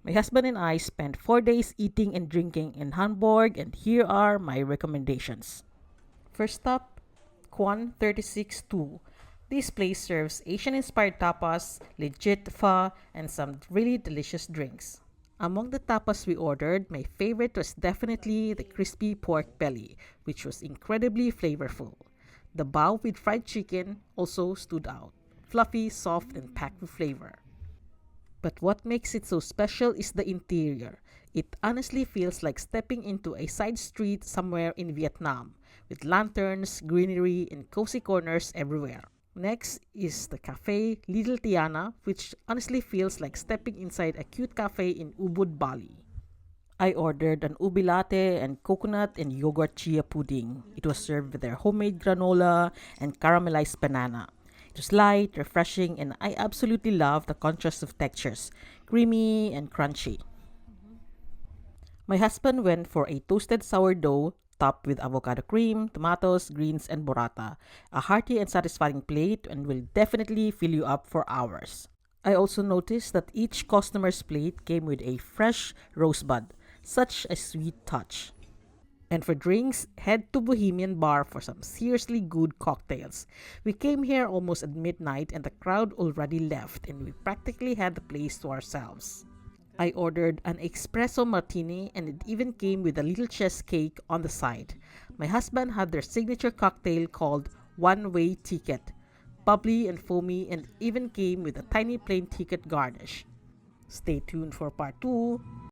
My husband and I spent 4 days eating and drinking in Hamburg, and here are my recommendations. First up, Kwan 36-2. This place serves Asian-inspired tapas, legit pho, and some really delicious drinks. Among the tapas we ordered, my favorite was definitely the crispy pork belly, which was incredibly flavorful. The bao with fried chicken also stood out, fluffy, soft, and packed with flavor. But what makes it so special is the interior. It honestly feels like stepping into a side street somewhere in Vietnam, with lanterns, greenery, and cozy corners everywhere. Next is the cafe Little Tiana, which honestly feels like stepping inside a cute cafe in Ubud, Bali. I ordered an ubi latte and coconut and yogurt chia pudding. It was served with their homemade granola and caramelized banana. It was light, refreshing, and I absolutely love the contrast of textures, creamy and crunchy. My husband went for a toasted sourdough topped with avocado cream, tomatoes, greens, and burrata. A hearty and satisfying plate and will definitely fill you up for hours. I also noticed that each customer's plate came with a fresh rosebud. Such a sweet touch. And for drinks, head to Bohemian Bar for some seriously good cocktails. We came here almost at midnight and the crowd already left and we practically had the place to ourselves. I ordered an espresso martini and it even came with a little cheesecake on the side. My husband had their signature cocktail called One Way Ticket, bubbly and foamy, and even came with a tiny plain ticket garnish. Stay tuned for part 2.